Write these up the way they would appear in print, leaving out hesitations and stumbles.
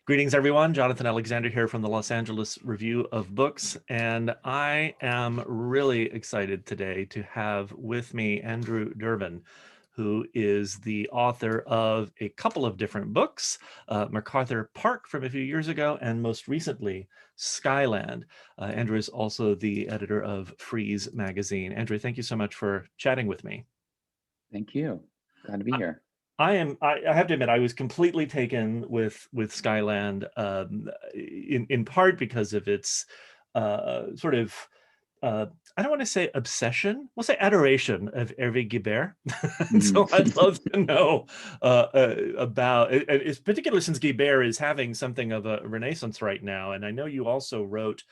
Greetings, everyone. Jonathan Alexander here from the Los Angeles Review of Books, and I am really excited today to have with me Andrew Durbin, who is the author of a couple of different books, MacArthur Park from a few years ago, and most recently, Skyland. Andrew is also the editor of Frieze magazine. Andrew, thank you so much for chatting with me. Thank you. Glad to be here. I have to admit, I was completely taken with Skyland, in part because of its sort of I don't want to say obsession, we'll say adoration of Hervé Guibert. And Mhm. so I'd love to know about it, it's particularly since Guibert is having something of a renaissance right now. And I know you also wrote,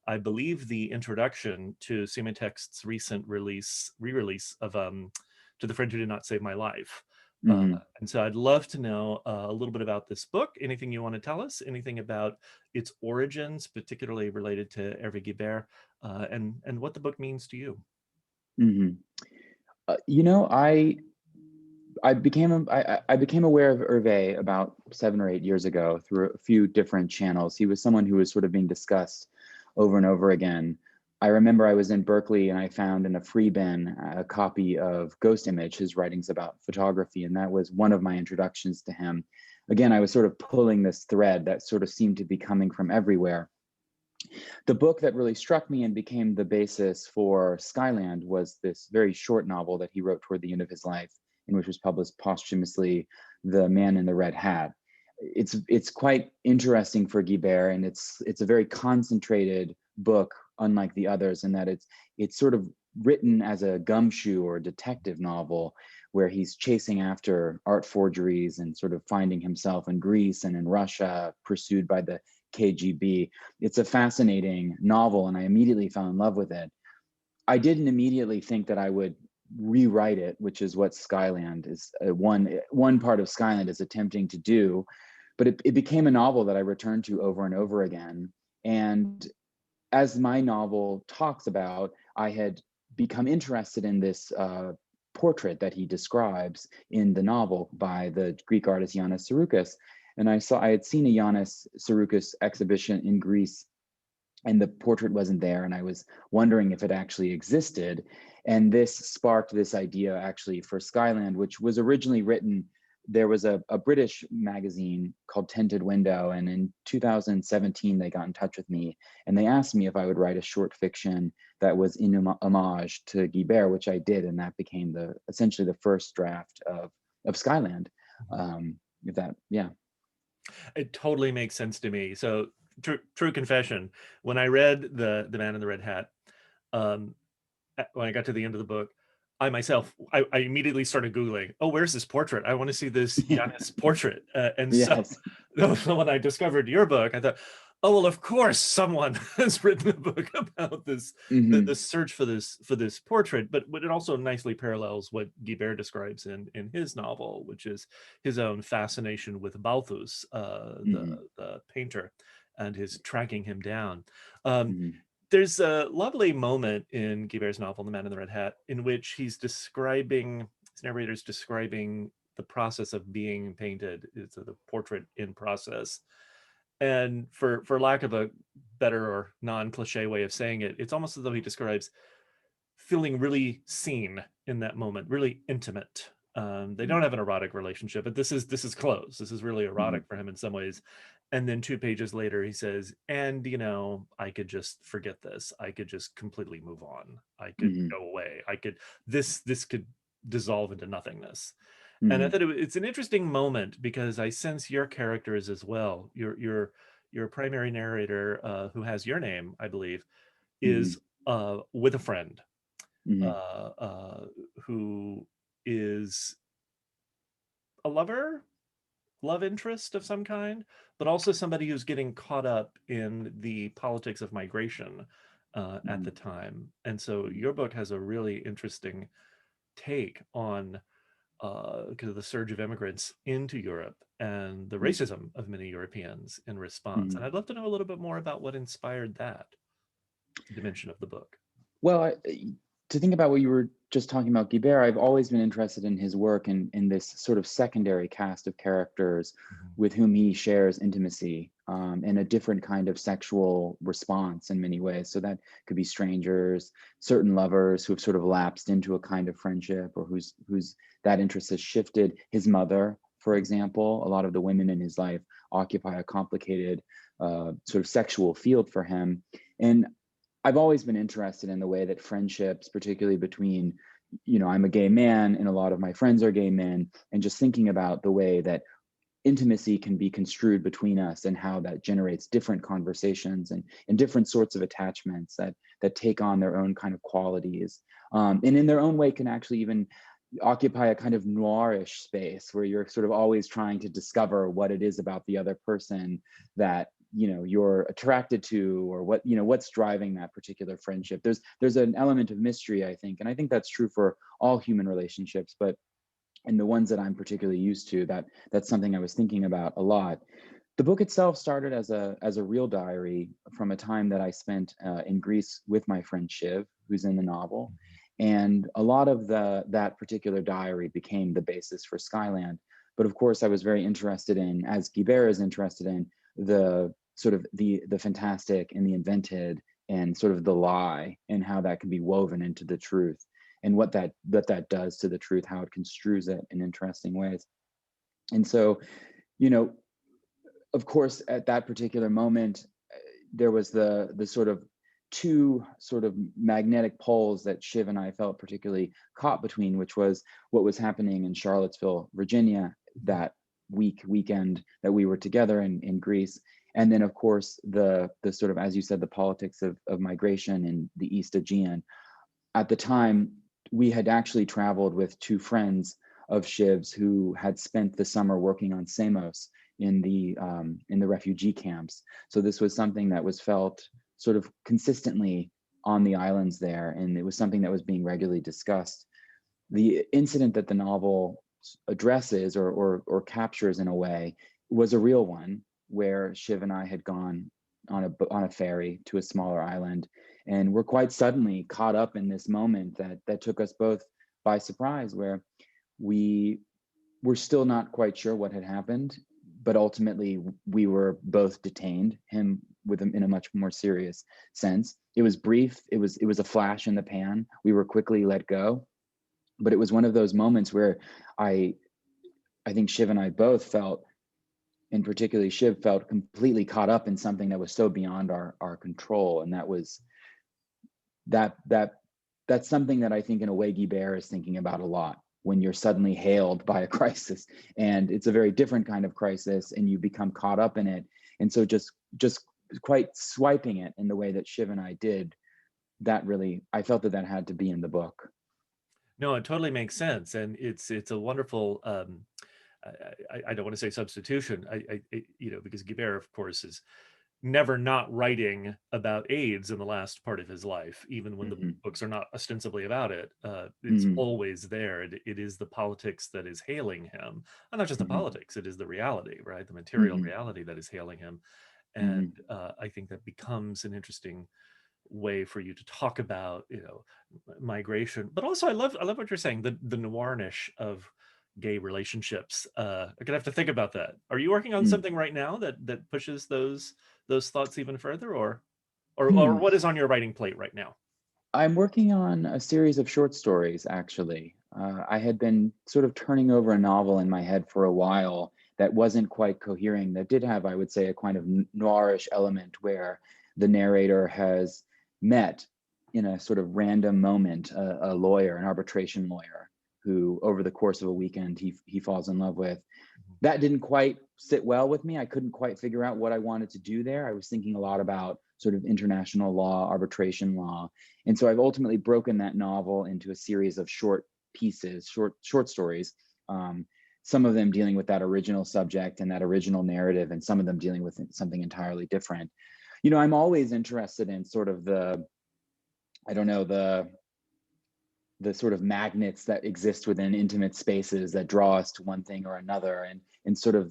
I believe, the introduction to Sematext's recent re-release of To the Friend Who Did Not Save My Life. Mhm. And so I'd love to know a little bit about this book, anything you want to tell us, anything about its origins, particularly related to Hervé Guibert, and what the book means to you. Mhm. You know, I became aware of Hervé about 7 or 8 years ago through a few different channels. He was someone who was sort of being discussed over and over again. I remember I was in Berkeley and I found in a free bin a copy of Ghost Image, his writings about photography, and that was one of my introductions to him. Again, I was sort of pulling this thread that sort of seemed to be coming from everywhere. The book that really struck me and became the basis for Skyland was this very short novel that he wrote toward the end of his life, in which was published posthumously, The Man in the Red Hat. It's quite interesting for Guibert, and it's a very concentrated book, unlike the others, in that it's sort of written as a gumshoe or detective novel where he's chasing after art forgeries and sort of finding himself in Greece and in Russia, pursued by the KGB. It's a fascinating novel, and I immediately fell in love with it. I didn't immediately think that I would rewrite it, which is what Skyland is. One part of Skyland is attempting to do, but it became a novel that I returned to over and over again. And as my novel talks about, I had become interested in this portrait that he describes in the novel by the Greek artist Yannis Sarukis. And I had seen a Yannis Sarukis exhibition in Greece, and the portrait wasn't there, and I was wondering if it actually existed. And this sparked this idea actually for Skyland, which was originally written. There was a British magazine called Tinted Window, and in 2017 they got in touch with me and they asked me if I would write a short fiction that was in homage to Guibert, which I did, and that became essentially the first draft of Skyland. If that, yeah. It totally makes sense to me. So, true confession, when I read the Man in the Red Hat, um, when I got to the end of the book, I immediately started Googling, oh, where's this portrait? I want to see this Giannis portrait. And so Yes. when I discovered your book, I thought, oh, well, of course someone has written a book about this, the Hmm. search for this portrait, but it also nicely parallels what Guibert describes in his novel, which is his own fascination with Balthus, Hmm. the painter, and his tracking him down. Um, Hmm. there's a lovely moment in Guibert's novel, The Man in the Red Hat, in which his narrator's describing the process of being painted. It's the portrait in process. And for lack of a better or non-cliche way of saying it, it's almost as though he describes feeling really seen in that moment, really intimate. They don't have an erotic relationship, but this is close. This is really Hmm. erotic for him in some ways. And then 2 pages later, he says, "And I could just forget this. I could just completely move on. I could Hmm. go away. I could this could dissolve into nothingness." And I Hmm. thought it's an interesting moment because I sense your characters as well. Your primary narrator, who has your name, I believe, is Hmm. with a friend Hmm. uh, uh, who is a love interest of some kind, but also somebody who's getting caught up in the politics of migration at the Hmm. time. And so your book has a really interesting take on kind of the surge of immigrants into Europe and the racism of many Europeans in response. And Hmm. I'd love to know a little bit more about what inspired that dimension of the book. Well, to think about what you were just talking about Guibert, I've always been interested in his work and in this sort of secondary cast of characters Mhm. with whom he shares intimacy, and a different kind of sexual response in many ways. So that could be strangers, certain lovers who have sort of lapsed into a kind of friendship, or whose that interest has shifted. His mother, for example, a lot of the women in his life occupy a complicated sort of sexual field for him. And I've always been interested in the way that friendships, particularly between, I'm a gay man and a lot of my friends are gay men, and just thinking about the way that intimacy can be construed between us and how that generates different conversations and different sorts of attachments that take on their own kind of qualities, and in their own way can actually even occupy a kind of noirish space where you're sort of always trying to discover what it is about the other person that you're attracted to, or what's driving that particular friendship. There's an element of mystery, I think, and I think that's true for all human relationships, but in the ones that I'm particularly used to, that's something I was thinking about a lot. The book itself started as a real diary from a time that I spent in Greece with my friend Shiv, who's in the novel, and a lot of that particular diary became the basis for Skyland. But of course, I was very interested in, as Guibert is interested in, the sort of the fantastic and the invented and sort of the lie, and how that can be woven into the truth, and what that does to the truth, how it construes it in interesting ways. And so, you know, of course, at that particular moment, there was the sort of two sort of magnetic poles that Shiv and I felt particularly caught between, which was what was happening in Charlottesville, Virginia, that weekend that we were together in Greece. And then, of course, the sort of, as you said, the politics of migration in the East Aegean. At the time, we had actually traveled with two friends of Shiv's who had spent the summer working on Samos in the refugee camps. So this was something that was felt sort of consistently on the islands there, and it was something that was being regularly discussed. The incident that the novel addresses or captures in a way was a real one, where Shiv and I had gone on a ferry to a smaller island, and we're quite suddenly caught up in this moment that took us both by surprise, where we were still not quite sure what had happened, but ultimately we were both detained, him with him in a much more serious sense. It was brief, it was a flash in the pan, we were quickly let go, but it was one of those moments where i I think Shiv and I both felt, and particularly Shiv felt, completely caught up in something that was so beyond our control. And that was that's something that I think in a way Guibert is thinking about a lot, when you're suddenly hailed by a crisis, and it's a very different kind of crisis and you become caught up in it. And so just quite swiping it in the way that Shiv and I did, that really, I felt that had to be in the book. No, it totally makes sense, and it's a wonderful. I don't want to say substitution. Because Guibert, of course, is never not writing about AIDS in the last part of his life, even when the Hmm. books are not ostensibly about it. It's Hmm. always there. It is the politics that is hailing him, and not just the Hmm. politics. It is the reality, right? The material Hmm. reality that is hailing him, and Hmm. I think that becomes an interesting way for you to talk about migration. But also I love what you're saying, the noirnish of gay relationships. I'm gonna have to think about that. Are you working on Hmm. something right now that pushes those thoughts even further, or Hmm. what is on your writing plate right now? I'm working on a series of short stories, actually. I had been sort of turning over a novel in my head for a while that wasn't quite cohering, that did have, I would say, a kind of noirish element, where the narrator has met in a sort of random moment a lawyer, an arbitration lawyer, who over the course of a weekend he falls in love with. That didn't quite sit well with me. I couldn't quite figure out what I wanted to do there. I was thinking a lot about sort of international law, arbitration law. And so I've ultimately broken that novel into a series of short pieces, short stories. Some of them dealing with that original subject and that original narrative, and some of them dealing with something entirely different. I'm always interested in sort of I don't know, the sort of magnets that exist within intimate spaces that draw us to one thing or another, and sort of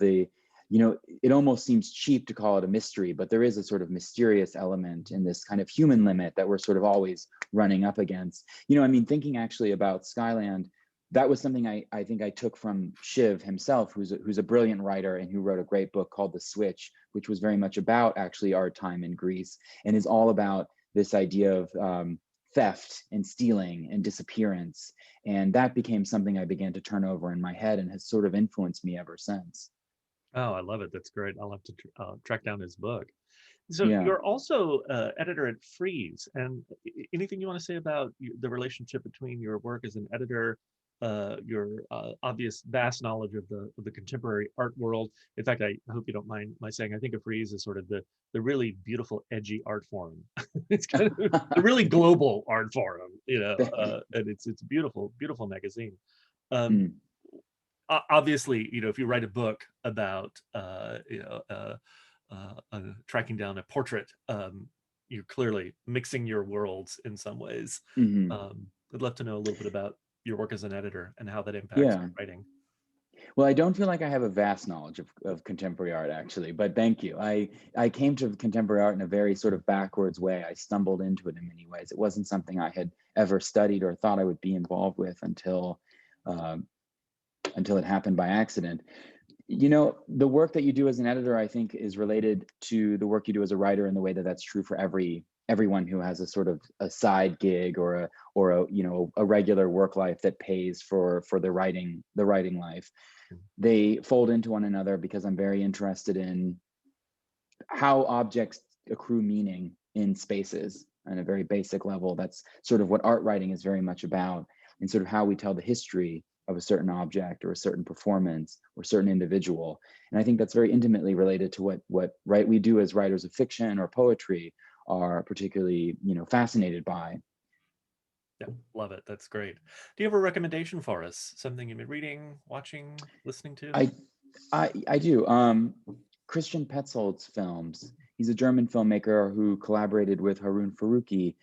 you know, it almost seems cheap to call it a mystery, but there is a sort of mysterious element in this kind of human limit that we're sort of always running up against. You know, I mean, thinking actually about Skyland, that was something I think I took from Shiv himself, who's a brilliant writer and who wrote a great book called The Switch, which was very much about actually our time in Greece and is all about this idea of theft and stealing and disappearance. And that became something I began to turn over in my head and has sort of influenced me ever since. Oh, I love it. That's great. I'll have to track down his book. So Yeah. you're also editor at Frieze, and anything you want to say about the relationship between your work as an editor, your obvious vast knowledge of the contemporary art world. In fact, I hope you don't mind my saying, I think of Frieze as sort of the really beautiful, edgy art forum. It's kind of a really global art forum, you know, and it's a beautiful, beautiful magazine. Um, Mm. Obviously, you know, if you write a book about, tracking down a portrait, you're clearly mixing your worlds in some ways. Hmm. I'd love to know a little bit about your work as an editor and how that impacts Yeah. writing. Well, I don't feel like I have a vast knowledge of contemporary art, actually, but thank you. I came to contemporary art in a very sort of backwards way. I stumbled into it in many ways. It wasn't something I had ever studied or thought I would be involved with uh, until it happened by accident. You know, the work that you do as an editor, I think, is related to the work you do as a writer in the way that that's true for everyone who has a sort of a side gig or a you know a regular work life that pays for the writing life. They fold into one another because I'm very interested in how objects accrue meaning in spaces on a very basic level. That's sort of what art writing is very much about, and sort of how we tell the history of a certain object or a certain performance or a certain individual. And I think that's very intimately related to what we do as writers of fiction or poetry are particularly, you know, fascinated by. Yeah, love it. That's great. Do you have a recommendation for us? Something you've been reading, watching, listening to? I I do. Christian Petzold's films. He's a German filmmaker who collaborated with Harun Faruqi,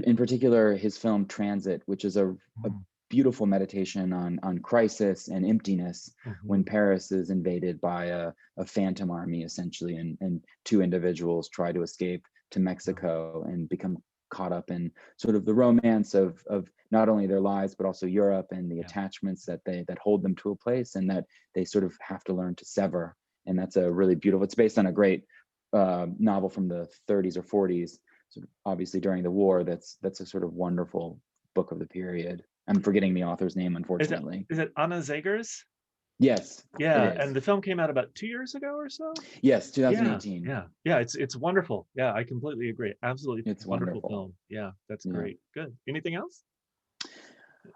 in particular his film Transit, which is a Mm. beautiful meditation on crisis and emptiness when Mhm. Paris is invaded by a phantom army, essentially, and two individuals try to escape to Mexico and become caught up in sort of the romance of not only their lives but also Europe and the Yeah. attachments that hold them to a place and that they sort of have to learn to sever. And that's a really beautiful. It's based on a great novel from the 30s or 40s, sort of obviously during the war. That's a sort of wonderful book of the period. I'm forgetting the author's name, Is it unfortunately. is it Anna Zegers? Yes, it Yeah, and is. the film came out about 2 years ago or so. Yes, Yeah, 2018. yeah, yeah. It's wonderful. Yeah, I completely agree. Absolutely It's wonderful wonderful. film. Yeah, that's Yeah. great. Good. Anything else?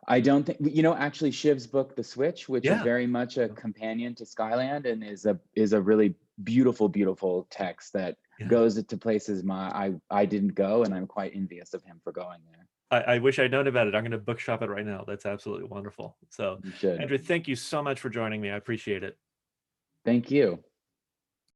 I don't think, you know, actually Shiv's book, The Switch, which is Yeah. very much a companion to Skyland and is a really beautiful, beautiful text that Yeah. goes to places I didn't go, and I'm quite envious of him for going there. I wish I'd known about it. I'm going to bookshop it right now. That's absolutely wonderful. So, You should. Andrew, thank you so much for joining me. I appreciate it. Thank you.